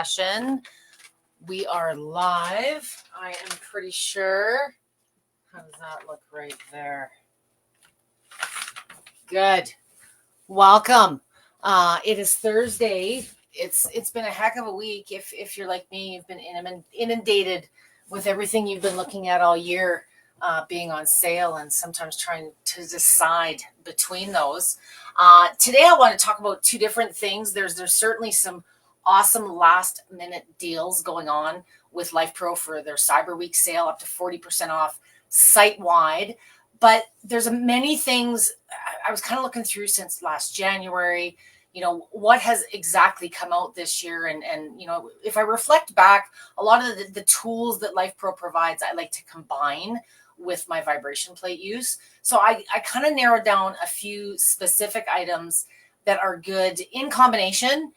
session. We are live. I am pretty sure. How does that look right there? Good. Welcome. It is Thursday. It's been a heck of a week. If you're like me, you've been inundated with everything you've been looking at all year, being on sale, and sometimes trying to decide between those. Today, I want to talk about two different things. There's certainly some awesome last minute deals going on with LifePro for their Cyber Week sale, up to 40% off site wide. But there's many things I was kind of looking through since last January. What has exactly come out this year, and if I reflect back, a lot of the tools that LifePro provides, I like to combine with my vibration plate use. So I kind of narrowed down a few specific items that are good in combination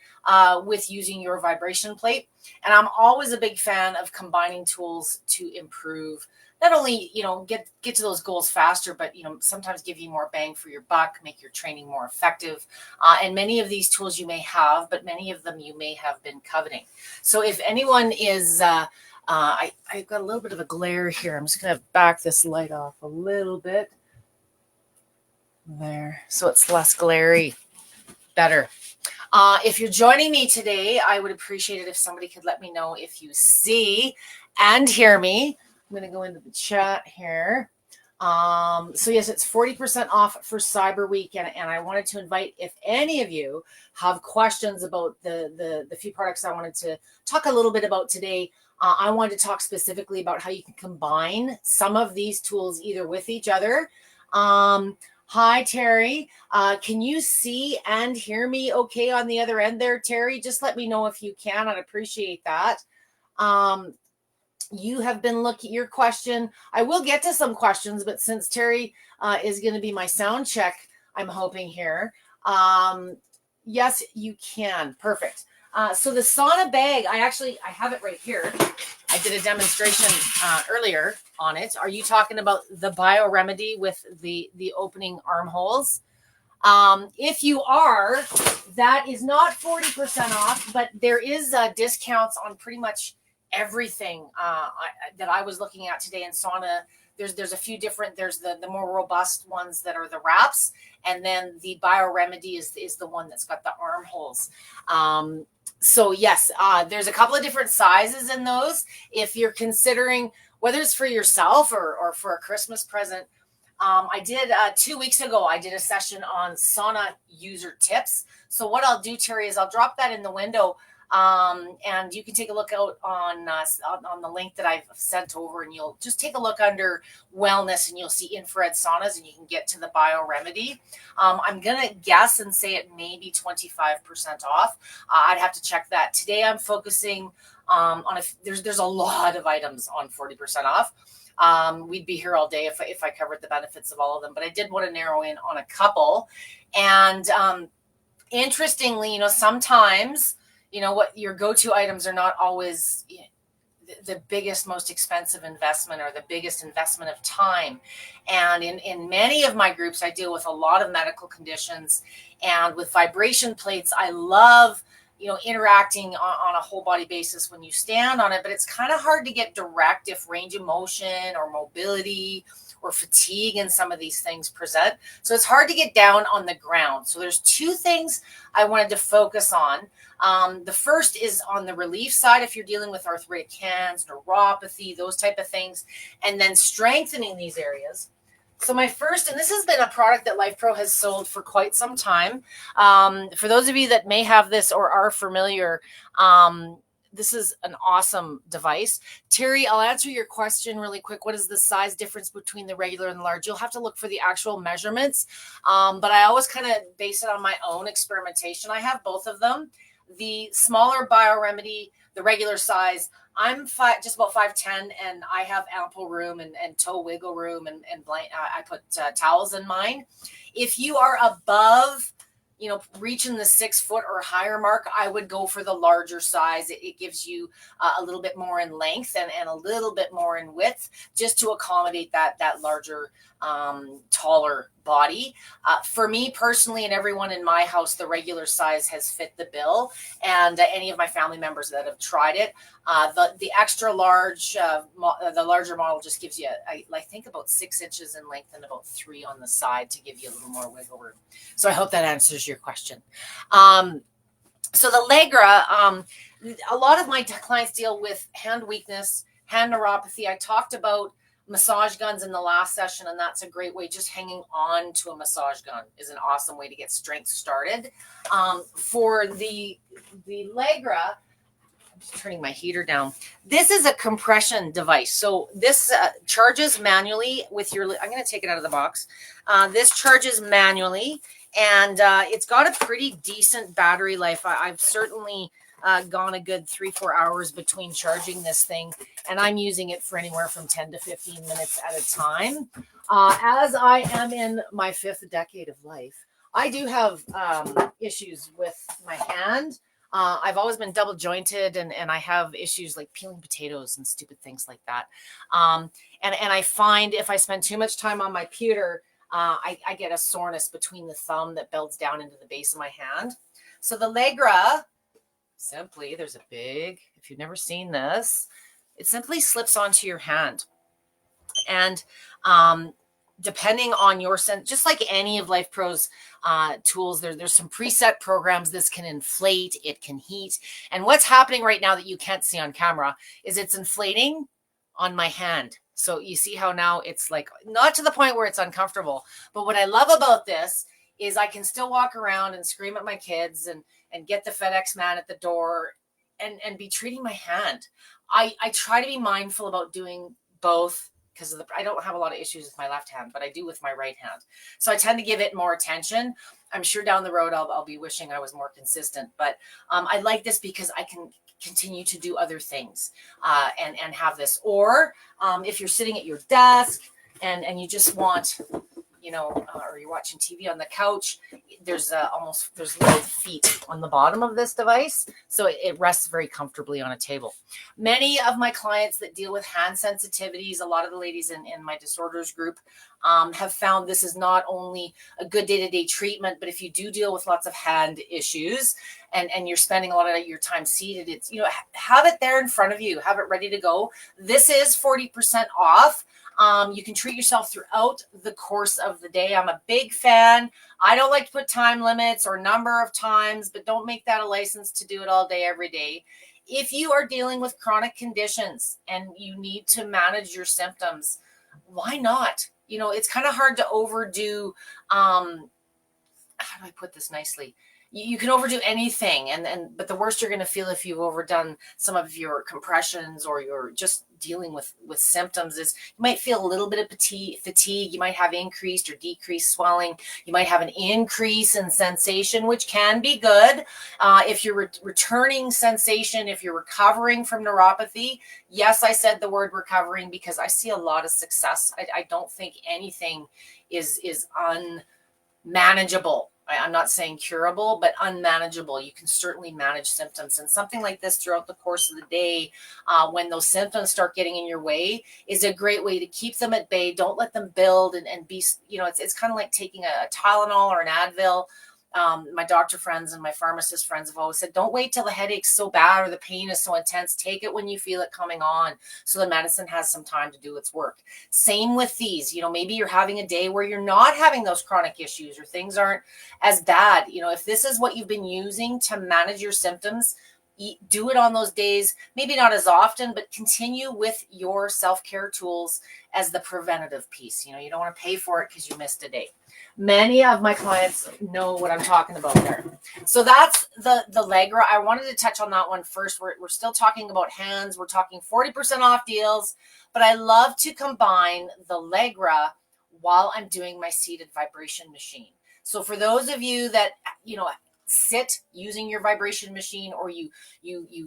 with using your vibration plate. And I'm always a big fan of combining tools to improve, not only, get to those goals faster, but, sometimes give you more bang for your buck, make your training more effective. And many of these tools you may have, but many of them you may have been coveting. So if anyone is, I've got a little bit of a glare here. I'm just going to back this light off a little bit. There. So it's less glary. Better. If you're joining me today, I would appreciate it if somebody could let me know if you see and hear me. I'm going to go into the chat here. So yes, it's 40% off for Cyber Week. And I wanted to invite, if any of you have questions about the few products I wanted to talk a little bit about today, I wanted to talk specifically about how you can combine some of these tools either with each other. Hi, Terry. Can you see and hear me okay on the other end there, Terry? Just let me know if you can. I'd appreciate that. You have been looking your question. I will get to some questions, but since Terry is going to be my sound check, I'm hoping here. Yes, you can. Perfect. So the sauna bag, I have it right here. I did a demonstration earlier on it. Are you talking about the BioRemedy with the opening armholes? If you are, that is not 40% off, but there is discounts on pretty much everything that I was looking at today in sauna. There's a few different, there's the more robust ones that are the wraps, and then the BioRemedy is the one that's got the armholes. So yes, there's a couple of different sizes in those. If you're considering whether it's for yourself or for a Christmas present, I did 2 weeks ago, I did a session on sauna user tips. So what I'll do, Terry, is I'll drop that in the window. And you can take a look out on the link that I've sent over, and you'll just take a look under wellness and you'll see infrared saunas, and you can get to the BioRemedy. I'm going to guess and say it may be 25% off. I'd have to check that. Today I'm focusing on there's a lot of items on 40% off. We'd be here all day if I covered the benefits of all of them, but I did want to narrow in on a couple. And interestingly, sometimes what your go-to items are not always the biggest, most expensive investment or the biggest investment of time. And in many of my groups, I deal with a lot of medical conditions, and with vibration plates, I love, interacting on a whole body basis when you stand on it, but it's kind of hard to get direct if range of motion or mobility or fatigue and some of these things present. So it's hard to get down on the ground. So there's two things I wanted to focus on. The first is on the relief side, if you're dealing with arthritic hands, neuropathy, those type of things, and then strengthening these areas. So my first, and this has been a product that LifePro has sold for quite some time. For those of you that may have this or are familiar, this is an awesome device. Terry, I'll answer your question really quick. What is the size difference between the regular and the large? You'll have to look for the actual measurements. But I always kind of base it on my own experimentation. I have both of them. The smaller BioRemedy, the regular size, I'm just about 5'10", and I have ample room and toe wiggle room, and I put towels in mine. If you are above, reaching the 6 foot or higher mark, I would go for the larger size. It gives you a little bit more in length and a little bit more in width, just to accommodate that larger, taller body. For me personally and everyone in my house, the regular size has fit the bill. And any of my family members that have tried it, the extra large, the larger model just gives you, I think about 6 inches in length and about 3 on the side to give you a little more wiggle room. So I hope that answers your question. So the Legra, a lot of my clients deal with hand weakness, hand neuropathy. I talked about massage guns in the last session, and that's a great way. Just hanging on to a massage gun is an awesome way to get strength started. For the Legra, I'm just turning my heater down. This is a compression device. So this charges manually with your, I'm going to take it out of the box. This charges manually, and it's got a pretty decent battery life. I've certainly gone a good 3-4 hours between charging this thing, and I'm using it for anywhere from 10 to 15 minutes at a time. As I am in my 5th decade of life, I do have issues with my hand. I've always been double jointed, and I have issues like peeling potatoes and stupid things like that. And I find if I spend too much time on my pewter, I get a soreness between the thumb that builds down into the base of my hand. So the Legra, simply, there's a big, if you've never seen this, it simply slips onto your hand. And depending on your sense, just like any of Life Pro's tools, there's some preset programs. This can inflate, it can heat. And what's happening right now that you can't see on camera is it's inflating on my hand. So you see how now it's like, not to the point where it's uncomfortable. But what I love about this is I can still walk around and scream at my kids and get the FedEx man at the door and be treating my hand. I try to be mindful about doing both because of I don't have a lot of issues with my left hand, but I do with my right hand. So I tend to give it more attention. I'm sure down the road I'll be wishing I was more consistent, but I like this because I can continue to do other things and have this. Or if you're sitting at your desk and you just want, or you're watching TV on the couch, there's little feet on the bottom of this device. So it rests very comfortably on a table. Many of my clients that deal with hand sensitivities, a lot of the ladies in my disorders group have found this is not only a good day-to-day treatment, but if you do deal with lots of hand issues and you're spending a lot of your time seated, it's, have it there in front of you, have it ready to go. This is 40% off. You can treat yourself throughout the course of the day. I'm a big fan. I don't like to put time limits or number of times, but don't make that a license to do it all day, every day. If you are dealing with chronic conditions and you need to manage your symptoms, why not? It's kind of hard to overdo, how do I put this nicely? You can overdo anything, but the worst you're going to feel if you've overdone some of your compressions or you're just dealing with symptoms is you might feel a little bit of fatigue. You might have increased or decreased swelling. You might have an increase in sensation, which can be good. If you're returning sensation, if you're recovering from neuropathy, yes, I said the word recovering because I see a lot of success. I don't think anything is unmanageable. I'm not saying curable, but unmanageable. You can certainly manage symptoms. And something like this throughout the course of the day, when those symptoms start getting in your way, is a great way to keep them at bay. Don't let them build and be, it's kind of like taking a Tylenol or an Advil. My doctor friends and my pharmacist friends have always said, don't wait till the headache's so bad or the pain is so intense. Take it when you feel it coming on so the medicine has some time to do its work. Same with these. Maybe you're having a day where you're not having those chronic issues or things aren't as bad. If this is what you've been using to manage your symptoms, do it on those days, maybe not as often, but continue with your self-care tools as the preventative piece. You don't want to pay for it because you missed a day. Many of my clients know what I'm talking about there. So that's the Legra. I wanted to touch on that one first. We're still talking about hands. We're talking 40% off deals, but I love to combine the Legra while I'm doing my seated vibration machine. So for those of you that, sit using your vibration machine, or you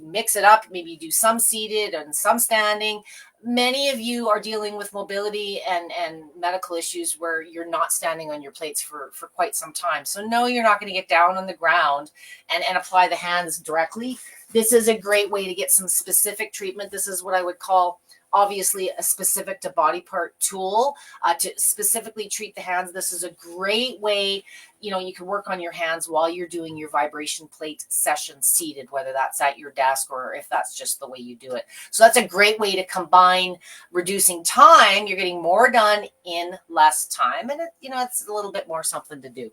mix it up, maybe you do some seated and some standing. Many of you are dealing with mobility and medical issues where you're not standing on your plates for quite some time. So no, you're not going to get down on the ground and apply the hands directly. This is a great way to get some specific treatment. This is what I would call obviously a specific to body part tool to specifically treat the hands. This is a great way, you can work on your hands while you're doing your vibration plate session seated, whether that's at your desk or if that's just the way you do it. So that's a great way to combine reducing time. You're getting more done in less time, and it's a little bit more something to do.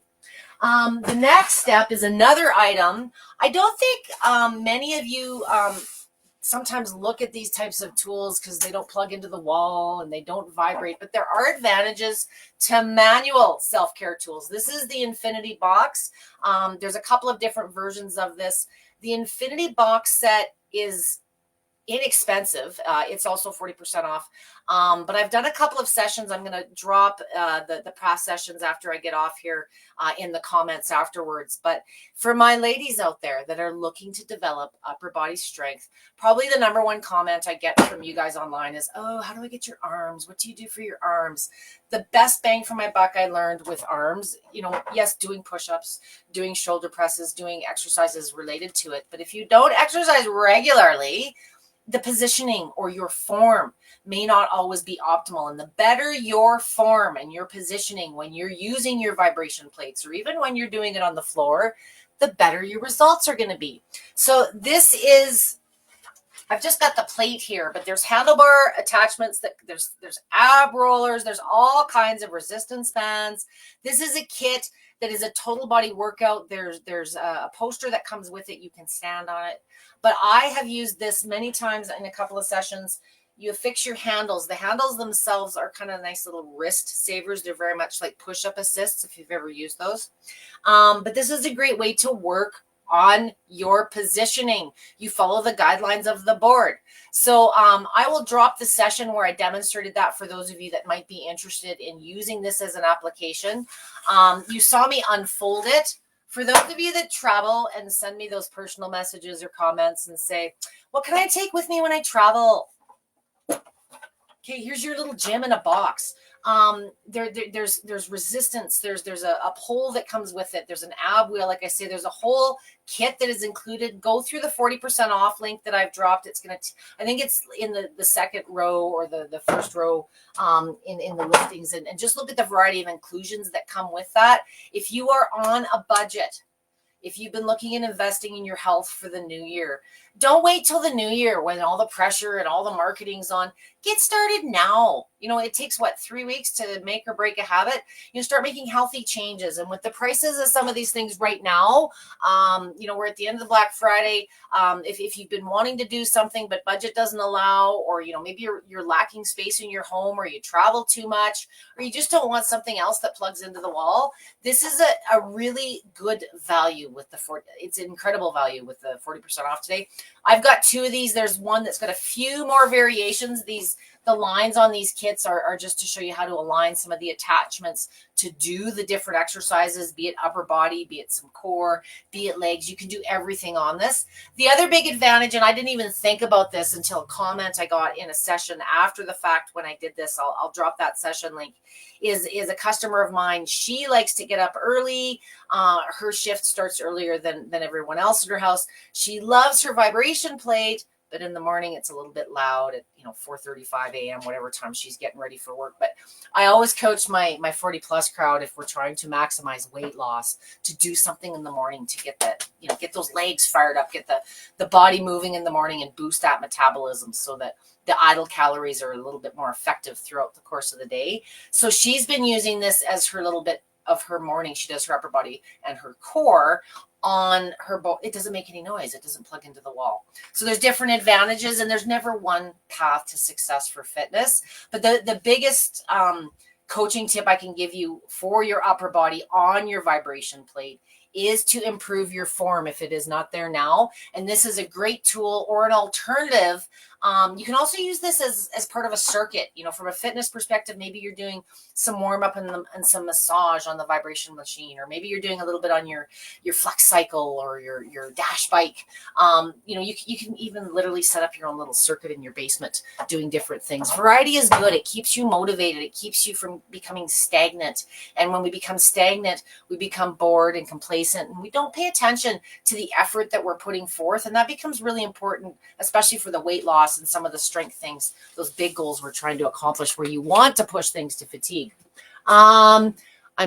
The next step is another item. I don't think many of you sometimes look at these types of tools because they don't plug into the wall and they don't vibrate, but there are advantages to manual self-care tools. This is the Infinity Box. There's a couple of different versions of this. The Infinity Box set is inexpensive. It's also 40% off. But I've done a couple of sessions. I'm going to drop the past sessions after I get off here in the comments afterwards. But for my ladies out there that are looking to develop upper body strength, probably the number one comment I get from you guys online is, oh, how do I get your arms? What do you do for your arms? The best bang for my buck I learned with arms, yes, doing push-ups, doing shoulder presses, doing exercises related to it. But if you don't exercise regularly, the positioning or your form may not always be optimal. And the better your form and your positioning when you're using your vibration plates, or even when you're doing it on the floor, the better your results are going to be. So this is, I've just got the plate here, but there's handlebar attachments, that there's ab rollers, there's all kinds of resistance bands. This is a kit that is a total body workout. There's a poster that comes with it. You can stand on it. But I have used this many times in a couple of sessions. You affix your handles. The handles themselves are kind of nice little wrist savers. They're very much like push-up assists if you've ever used those. But this is a great way to work on your positioning. You follow the guidelines of the board. So I will drop the session where I demonstrated that for those of you that might be interested in using this as an application. You saw me unfold it. For those of you that travel and send me those personal messages or comments and say, what can I take with me when I travel? Okay, here's your little gym in a box. There's resistance. There's a pole that comes with it. There's an ab wheel. Like I say, there's a whole kit that is included. Go through the 40% off link that I've dropped. It's going to, I think it's in the second row or the first row in the listings, and just look at the variety of inclusions that come with that. If you are on a budget, if you've been looking at investing in your health for the new year, don't wait till the new year when all the pressure and all the marketing's on. Get started now. It takes 3 weeks to make or break a habit. Start making healthy changes. And with the prices of some of these things right now, we're at the end of the Black Friday. If you've been wanting to do something but budget doesn't allow, or maybe you're lacking space in your home, or you travel too much, or you just don't want something else that plugs into the wall, this is a really good value with it's incredible value with the 40% off today. I've got 2 of these. There's one that's got a few more variations. The lines on these kits are just to show you how to align some of the attachments to do the different exercises, be it upper body, be it some core, be it legs. You can do everything on this. The other big advantage, and I didn't even think about this until a comment I got in a session after the fact when I did this, I'll drop that session link, is a customer of mine. She likes to get up early. Her shift starts earlier than everyone else in her house. She loves her vibration plate, but in the morning it's a little bit loud at 4:35 a.m. whatever time she's getting ready for work. But I always coach my 40 plus crowd, if we're trying to maximize weight loss, to do something in the morning to get that, get those legs fired up, get the body moving in the morning, and boost that metabolism so that the idle calories are a little bit more effective throughout the course of the day. So she's been using this as her little bit of her morning. She does her upper body and her core on her boat. It doesn't make any noise. It doesn't plug into the wall. So there's different advantages, and there's never one path to success for fitness. But the biggest coaching tip I can give you for your upper body on your vibration plate is to improve your form if it is not there now. And this is a great tool or an alternative. You can also use this as part of a circuit, from a fitness perspective. Maybe you're doing some warm up and some massage on the vibration machine, or maybe you're doing a little bit on your flex cycle or your dash bike. You can even literally set up your own little circuit in your basement doing different things. Variety is good. It keeps you motivated. It keeps you from becoming stagnant. And when we become stagnant, we become bored and complacent, and we don't pay attention to the effort that we're putting forth. And that becomes really important, especially for the weight loss loss and some of the strength things, those big goals we're trying to accomplish where you want to push things to fatigue. I'm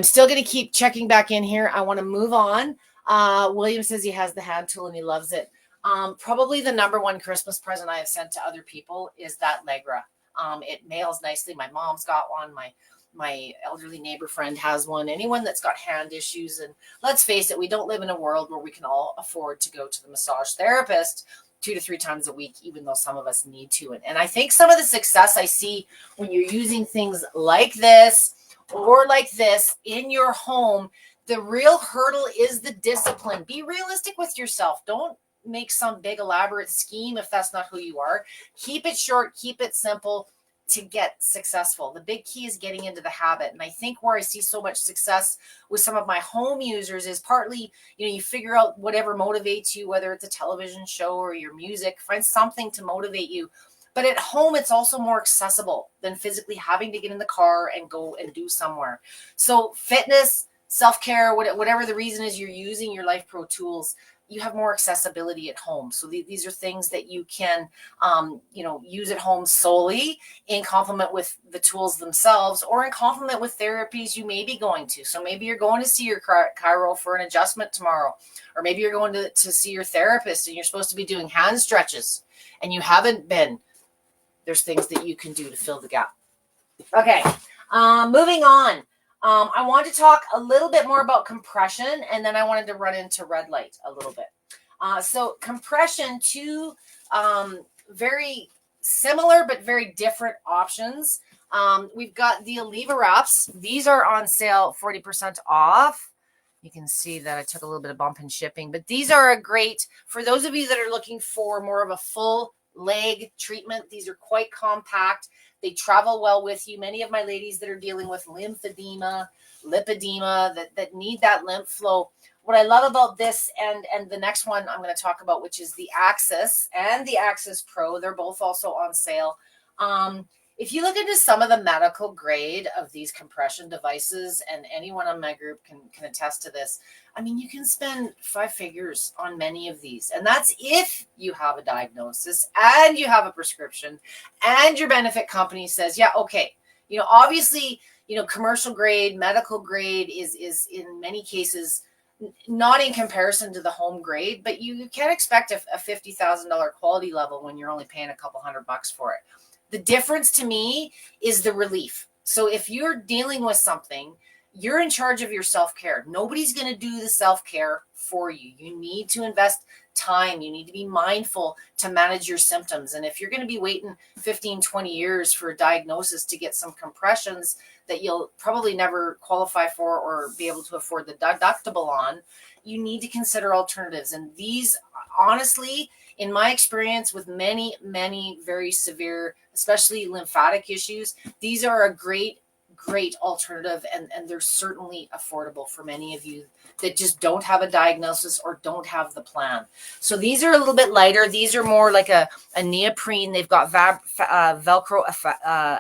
still going to keep checking back in here. I want to move on. William says he has the hand tool and he loves it. Probably the number one Christmas present I have sent to other people is that Legra. It nails nicely. My mom's got one. My elderly neighbor friend has one. Anyone that's got hand issues, and let's face it, we don't live in a world where we can all afford to go to the massage therapist 2 to 3 times a week, even though some of us need to. And I think some of the success I see when you're using things like this or like this in your home, the real hurdle is the discipline. Be realistic with yourself. Don't make some big elaborate scheme if that's not who you are. Keep it short, keep it simple to get successful. The big key is getting into the habit. And I think where I see so much success with some of my home users is partly, you figure out whatever motivates you, whether it's a television show or your music, find something to motivate you. But at home, it's also more accessible than physically having to get in the car and go and do somewhere. So fitness, self-care, whatever the reason is you're using your Life Pro tools, you have more accessibility at home. So these are things that you can, use at home solely in complement with the tools themselves or in complement with therapies you may be going to. So maybe you're going to see your chiro for an adjustment tomorrow, or maybe you're going to see your therapist and you're supposed to be doing hand stretches and you haven't been. There's things that you can do to fill the gap. Okay, moving on. I want to talk a little bit more about compression, and then I wanted to run into red light a little bit. So compression, two very similar but very different options. We've got the Aliva wraps. These are on sale, 40% off. You can see that I took a little bit of bump in shipping, but these are a great, for those of you that are looking for more of a full leg treatment. These are quite compact. They travel well with you. Many of my ladies that are dealing with lymphedema, lipedema, that need that lymph flow. What I love about this and the next one I'm going to talk about, which is the Axis and the Axis Pro, they're both also on sale. If you look into some of the medical grade of these compression devices, and anyone on my group can attest to this, I mean, you can spend 5 figures on many of these. And that's if you have a diagnosis and you have a prescription and your benefit company says, yeah, okay, obviously, commercial grade, medical grade is in many cases not in comparison to the home grade, but you can't expect a $50,000 quality level when you're only paying a couple $100 for it. The difference to me is the relief. So if you're dealing with something, you're in charge of your self-care. Nobody's going to do the self-care for you. You need to invest time. You need to be mindful to manage your symptoms. And if you're going to be waiting 15, 20 years for a diagnosis to get some compressions that you'll probably never qualify for or be able to afford the deductible on, you need to consider alternatives. And these, honestly, in my experience with many, many very severe, especially lymphatic issues, these are a great alternative, and they're certainly affordable for many of you that just don't have a diagnosis or don't have the plan. So these are a little bit lighter. These are more like a neoprene. They've got Velcro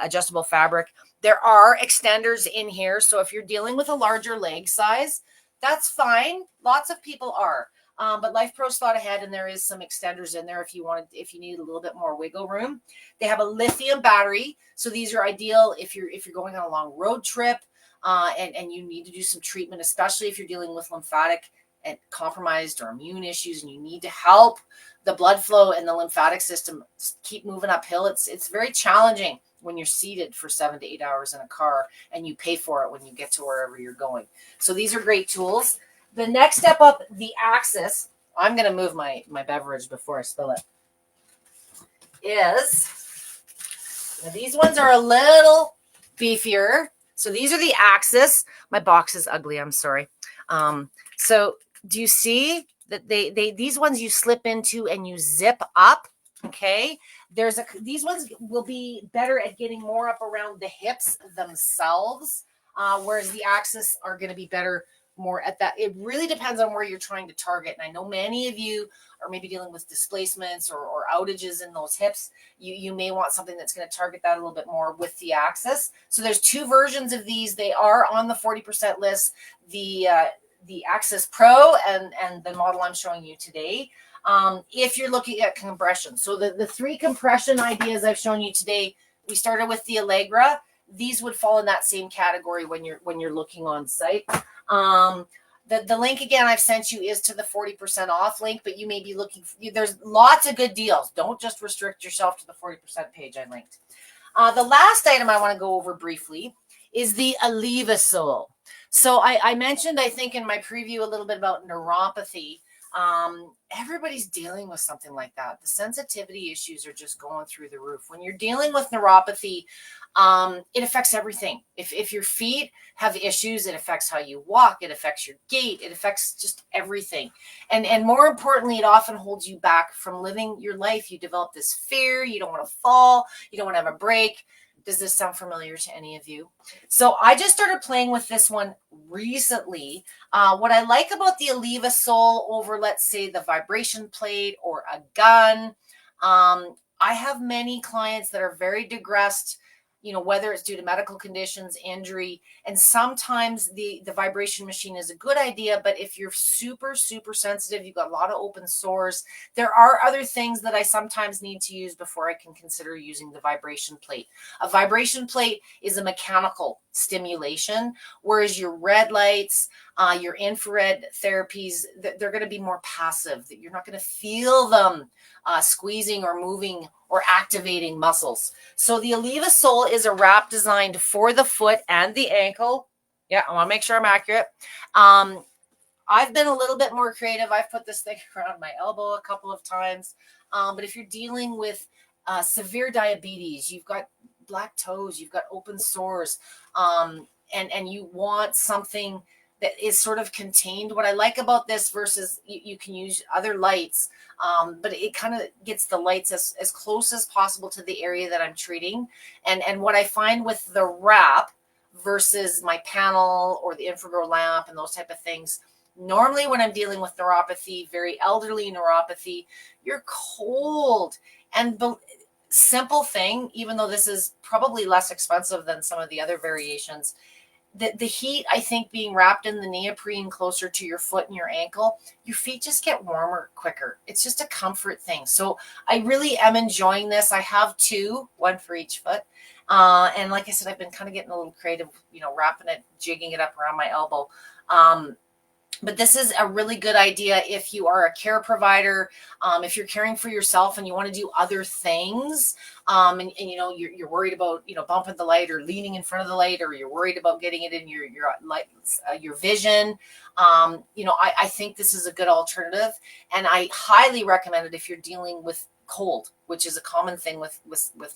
adjustable fabric. There are extenders in here. So if you're dealing with a larger leg size, that's fine. Lots of people are. But Life Pro's thought ahead, and there is some extenders in there if you need a little bit more wiggle room. They have a lithium battery, so these are ideal if you're going on a long road trip and you need to do some treatment, especially if you're dealing with lymphatic and compromised or immune issues, and you need to help the blood flow and the lymphatic system keep moving uphill. It's very challenging when you're seated for 7 to 8 hours in a car and you pay for it when you get to wherever you're going. So these are great tools. The next step up, the Axis, I'm going to move my beverage before I spill it, is, now these ones are a little beefier. So these are the Axis. My box is ugly, I'm sorry. So do you see that these ones you slip into and you zip up, okay? These ones will be better at getting more up around the hips themselves, whereas the Axis are going to be better more at that. It really depends on where you're trying to target. And I know many of you are maybe dealing with displacements or outages in those hips. You may want something that's going to target that a little bit more with the Axis. So there's 2 versions of these. They are on the 40% list, the Axis Pro and the model I'm showing you today. if you're looking at compression. So the 3 compression ideas I've shown you today, we started with the Allegra. These would fall in that same category when you're looking on site. The link again I've sent you is to the 40% off link, but you may be looking there's lots of good deals. Don't just restrict yourself to the 40% page I linked. The last item I want to go over briefly is the Alevosol. So I mentioned, I think in my preview, a little bit about neuropathy. Everybody's dealing with something like that. The sensitivity issues are just going through the roof. When you're dealing with neuropathy, it affects everything. If your feet have issues, it affects how you walk, it affects your gait, it affects just everything. And more importantly, it often holds you back from living your life. You develop this fear, you don't want to fall, you don't want to have a break. Does this sound familiar to any of you? So I just started playing with this one recently. What I like about the Alevosol over, let's say, the vibration plate or a gun, I have many clients that are very digressed, whether it's due to medical conditions, injury, and sometimes the vibration machine is a good idea. But if you're super, super sensitive, you've got a lot of open sores, there are other things that I sometimes need to use before I can consider using the vibration plate. A vibration plate is a mechanical stimulation, whereas your red lights, your infrared therapies, they're going to be more passive. That you're not going to feel them squeezing or moving or activating muscles. So the Alevosol is a wrap designed for the foot and the ankle. Yeah, I want to make sure I'm accurate. I've been a little bit more creative. I've put this thing around my elbow a couple of times. But if you're dealing with severe diabetes, you've got black toes, you've got open sores, and you want something that is sort of contained. What I like about this versus you can use other lights, but it kind of gets the lights as close as possible to the area that I'm treating. And what I find with the wrap versus my panel or the infrared lamp and those type of things, normally when I'm dealing with neuropathy, very elderly neuropathy, you're cold. And simple thing, even though this is probably less expensive than some of the other variations, the heat, I think, being wrapped in the neoprene closer to your foot and your ankle, your feet just get warmer quicker. It's just a comfort thing. So I really am enjoying this. I have 2, 1 for each foot. And like I said, I've been kind of getting a little creative, wrapping it, jigging it up around my elbow. But this is a really good idea if you are a care provider, if you're caring for yourself and you want to do other things, and you're worried about bumping the light or leaning in front of the light, or you're worried about getting it in your lights, your vision. I think this is a good alternative, and I highly recommend it if you're dealing with cold, which is a common thing with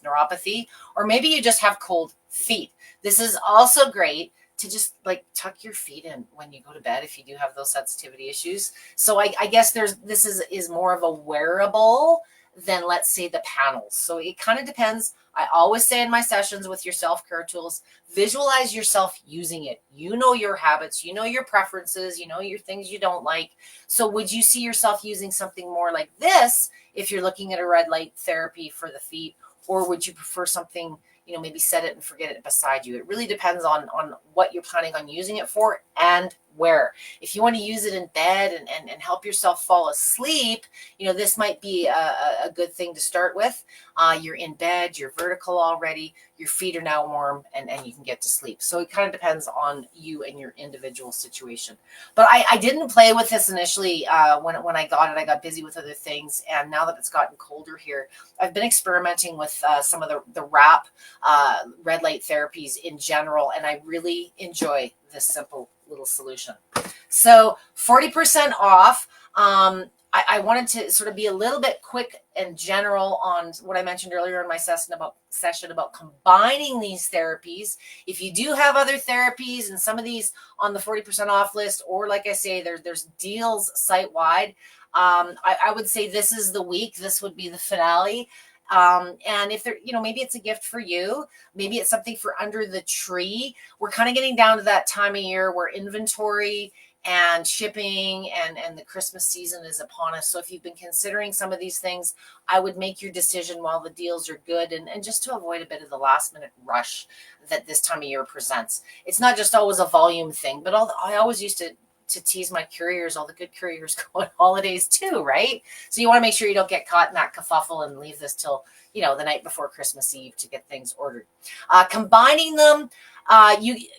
neuropathy, or maybe you just have cold feet. This is also great to just tuck your feet in when you go to bed if you do have those sensitivity issues. So I guess this is more of a wearable than, let's say, the panels. So it kind of depends. I always say in my sessions with your self-care tools, visualize yourself using it. You know your habits, your preferences, your things you don't like. So would you see yourself using something more like this if you're looking at a red light therapy for the feet, or would you prefer something, maybe set it and forget it beside you? It really depends on what you're planning on using it for and where. If you want to use it in bed and help yourself fall asleep, this might be a good thing to start with. You're in bed, you're vertical already, your feet are now warm, and you can get to sleep. So it kind of depends on you and your individual situation. But I didn't play with this initially when I got it. I got busy with other things, and now that it's gotten colder here, I've been experimenting with some of the wrap red light therapies in general, and I really enjoy this simple little solution. So 40% off. I wanted to sort of be a little bit quick and general on what I mentioned earlier in my session about combining these therapies. If you do have other therapies and some of these on the 40% off list, or like I say, there's deals site-wide, I would say this is the week. This would be the finale. And if there, maybe it's a gift for you, maybe it's something for under the tree. We're kind of getting down to that time of year where inventory and shipping and the Christmas season is upon us. So if you've been considering some of these things, I would make your decision while the deals are good, and just to avoid a bit of the last minute rush that this time of year presents. It's not just always a volume thing, but I always used to to tease my couriers. All the good couriers go on holidays too, right? So you want to make sure you don't get caught in that kerfuffle and leave this till, the night before Christmas Eve to get things ordered. Combining them,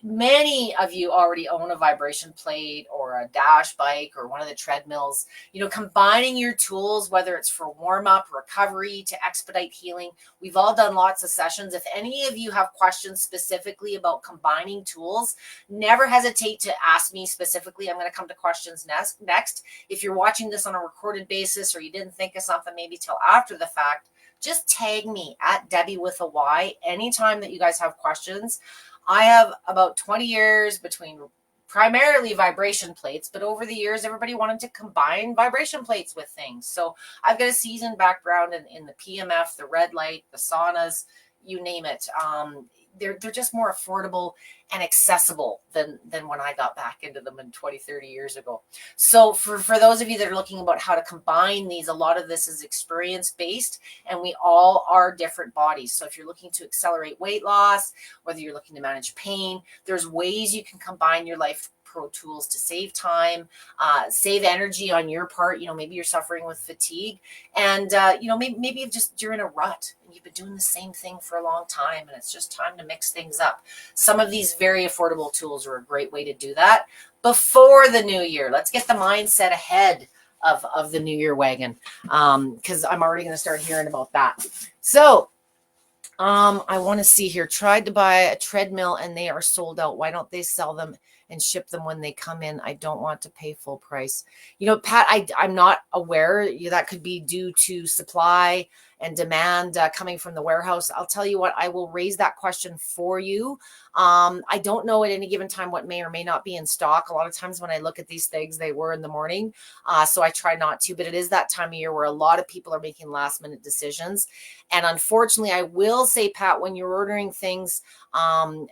many of you already own a vibration plate or a dash bike or one of the treadmills. Combining your tools, whether it's for warm up, recovery, to expedite healing. We've all done lots of sessions. If any of you have questions specifically about combining tools, never hesitate to ask me specifically. I'm going to come to questions next. If you're watching this on a recorded basis or you didn't think of something maybe till after the fact, just tag me at Debbie with a Y anytime that you guys have questions. I have about 20 years between primarily vibration plates, but over the years, everybody wanted to combine vibration plates with things. So I've got a seasoned background in the PMF, the red light, the saunas, you name it. They're just more affordable and accessible than when I got back into them in 20, 30 years ago. So for those of you that are looking about how to combine these, a lot of this is experience-based, and we all are different bodies. So if you're looking to accelerate weight loss, whether you're looking to manage pain, there's ways you can combine your Life Pro tools to save time, save energy on your part. Maybe you're suffering with fatigue, and maybe you're in a rut and you've been doing the same thing for a long time, and it's just time to mix things up. Some of these very affordable tools are a great way to do that before the new year. Let's get the mindset ahead of the new year wagon, because I'm already going to start hearing about that. So I want to see here. Tried to buy a treadmill and they are sold out. Why don't they sell them and ship them when they come in? I don't want to pay full price. Pat, I'm not aware. That could be due to supply and demand coming from the warehouse. I'll tell you what, I will raise that question for you. I don't know at any given time what may or may not be in stock. A lot of times when I look at these things, they were in the morning. So I try not to, but it is that time of year where a lot of people are making last minute decisions. And unfortunately, I will say, Pat, when you're ordering things to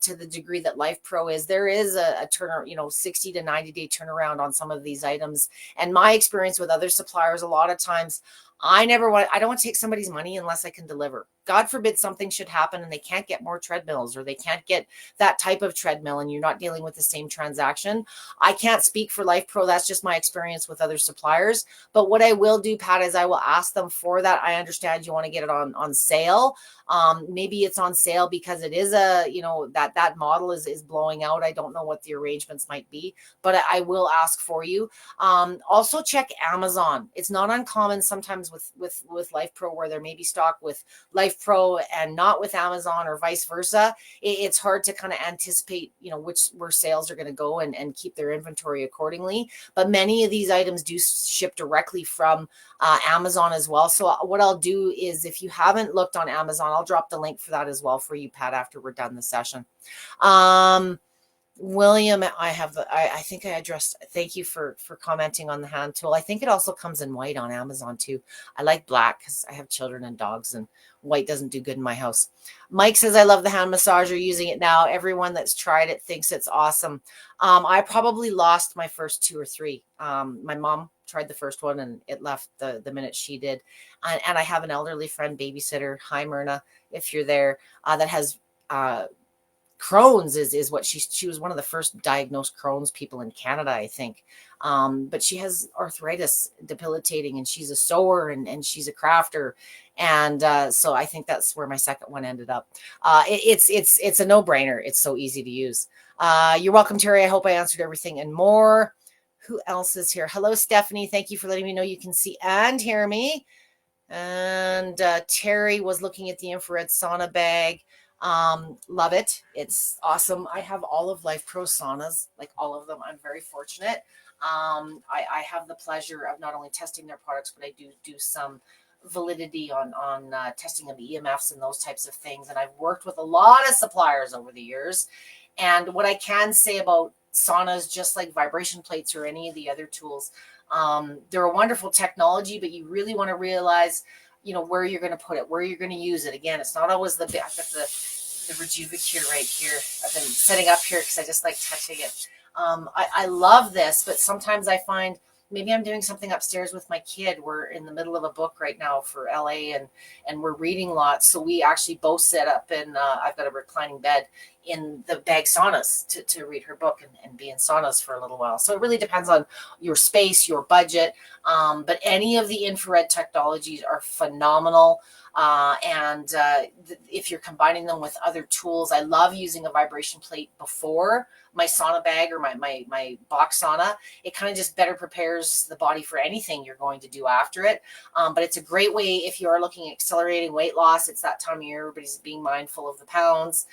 the degree that Life Pro is, there is a turnaround, 60 to 90 day turnaround on some of these items. And my experience with other suppliers, a lot of times, I don't want to take somebody's money unless I can deliver. God forbid something should happen and they can't get more treadmills, or they can't get that type of treadmill and you're not dealing with the same transaction. I can't speak for Life Pro. That's just my experience with other suppliers. But what I will do, Pat, is I will ask them for that. I understand you want to get it on sale. Maybe it's on sale because it is that model is blowing out. I don't know what the arrangements might be, but I will ask for you. Also check Amazon. It's not uncommon sometimes with Life Pro where there may be stock with Life Pro and not with Amazon, or vice versa. It's hard to kind of anticipate, where sales are going to go and keep their inventory accordingly. But many of these items do ship directly from Amazon as well. So what I'll do is, if you haven't looked on Amazon, I'll drop the link for that as well for you, Pat, after we're done the session. William, I think I addressed, thank you for commenting on the hand tool. I think it also comes in white on Amazon too. I like black because I have children and dogs, and white doesn't do good in my house. Mike says, I love the hand massager, using it now. Everyone that's tried it thinks it's awesome. I probably lost my first 2 or 3. My mom tried the first one and it left the minute she did. And I have an elderly friend, babysitter. Hi, Myrna, if you're there, that has Crohn's is what she was one of the first diagnosed Crohn's people in Canada, I think. But she has arthritis, debilitating, and she's a sewer and she's a crafter. And so I think that's where my second one ended up. It's a no-brainer. It's so easy to use. You're welcome, Terry. I hope I answered everything and more. Who else is here? Hello, Stephanie. Thank you for letting me know you can see and hear me. And Terry was looking at the infrared sauna bag. Love it. It's awesome. I have all of Life Pro saunas, like all of them. I'm very fortunate. I have the pleasure of not only testing their products, but I do some validity on testing of EMFs and those types of things. And I've worked with a lot of suppliers over the years. And what I can say about saunas, just like vibration plates or any of the other tools, they're a wonderful technology, but you really want to realize, where you're going to put it, where you're going to use it. Again, it's not always I've got the Rejuvicure right here. I've been setting up here because I just like touching it. I love this, but sometimes I find maybe I'm doing something upstairs with my kid. We're in the middle of a book right now for LA and we're reading lots. So we actually both set up and I've got a reclining bed in the bag saunas to read her book and be in saunas for a little while. So it really depends on your space, your budget. But any of the infrared technologies are phenomenal. If you're combining them with other tools, I love using a vibration plate before my sauna bag or my box sauna. It kind of just better prepares the body for anything you're going to do after it. But it's a great way if you are looking at accelerating weight loss. It's that time of year, everybody's being mindful of the pounds,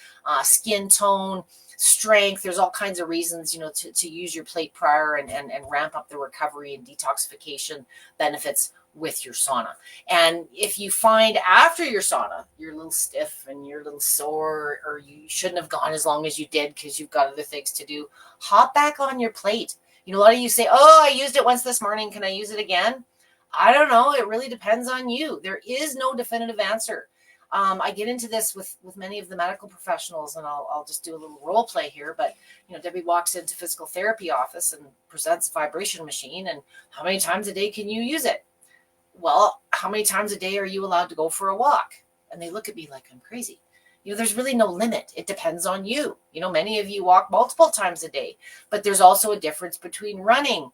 skin tone, strength. There's all kinds of reasons, to use your plate prior and ramp up the recovery and detoxification benefits with your sauna. And if you find after your sauna you're a little stiff and you're a little sore, or you shouldn't have gone as long as you did because you've got other things to do, hop back on your plate. A lot of you say, oh, I used it once this morning, can I use it again? I don't know. It really depends on you. There is no definitive answer. I get into this with many of the medical professionals, and I'll just do a little role play here. But, Debbie walks into physical therapy office and presents a vibration machine. And how many times a day can you use it? Well, how many times a day are you allowed to go for a walk? And they look at me like I'm crazy. There's really no limit. It depends on you. Many of you walk multiple times a day, but there's also a difference between running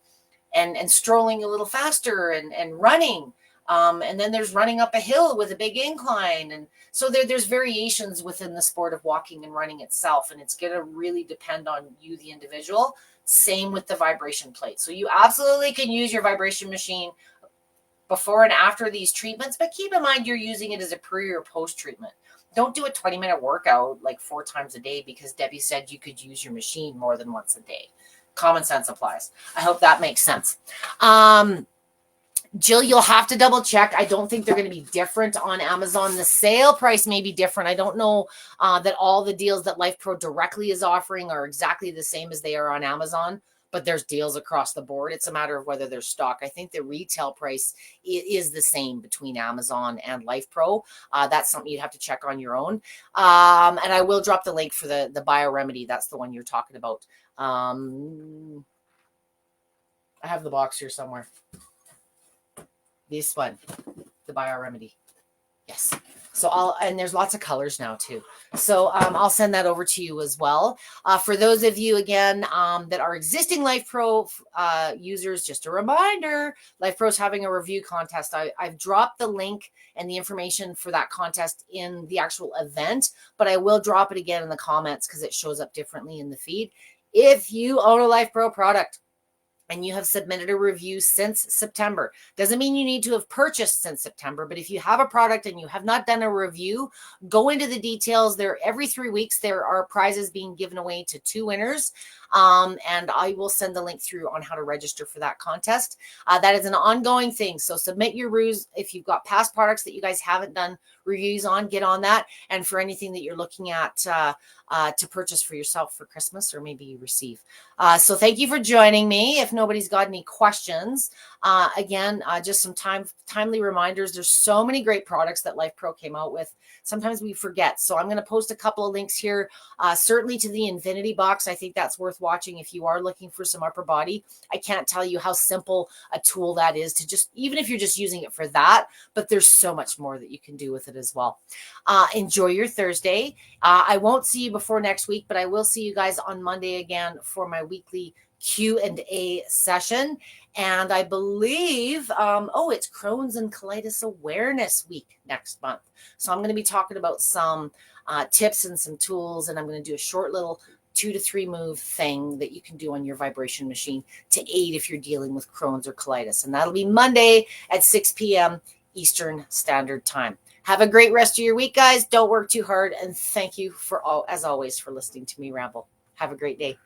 and strolling a little faster and running. And then there's running up a hill with a big incline. And so there's variations within the sport of walking and running itself. And it's going to really depend on you, the individual. Same with the vibration plate. So you absolutely can use your vibration machine before and after these treatments, but keep in mind you're using it as a pre or post treatment. Don't do a 20-minute workout like 4 times a day because Debbie said you could use your machine more than once a day. Common sense applies. I hope that makes sense. Jill, you'll have to double check. I don't think they're going to be different on Amazon. The sale price may be different. I don't know that all the deals that LifePro directly is offering are exactly the same as they are on Amazon, but there's deals across the board. It's a matter of whether there's stock. I think the retail price is the same between Amazon and LifePro. That's something you'd have to check on your own. And I will drop the link for the BioRemedy. That's the one you're talking about. I have the box here somewhere. This one, the BioRemedy. Yes. So and there's lots of colors now too. So I'll send that over to you as well. For those of you, again, that are existing LifePro users, just a reminder, LifePro is having a review contest. I've dropped the link and the information for that contest in the actual event, but I will drop it again in the comments because it shows up differently in the feed. If you own a LifePro product, and you have submitted a review since September. Doesn't mean you need to have purchased since September, but if you have a product and you have not done a review, go into the details. Every 3 weeks, there are prizes being given away to 2 winners. And I will send the link through on how to register for that contest. That is an ongoing thing. So submit your reviews. If you've got past products that you guys haven't done reviews on, get on that. And for anything that you're looking at to purchase for yourself for Christmas or maybe you receive. So thank you for joining me. If nobody's got any questions, again, just some timely reminders. There's so many great products that LifePro came out with. Sometimes we forget. So I'm going to post a couple of links here, certainly to the Infinity Box. I think that's worth watching if you are looking for some upper body. I can't tell you how simple a tool that is to just, even if you're just using it for that, but there's so much more that you can do with it as well. Enjoy your Thursday. I won't see you before next week, but I will see you guys on Monday again for my weekly Q&A session. And I believe, it's Crohn's and Colitis Awareness Week next month. So I'm going to be talking about some tips and some tools, and I'm going to do a short little 2 to 3 move thing that you can do on your vibration machine to aid if you're dealing with Crohn's or colitis. And that'll be Monday at 6 p.m. Eastern Standard Time. Have a great rest of your week, guys. Don't work too hard. And thank you as always, for listening to me ramble. Have a great day.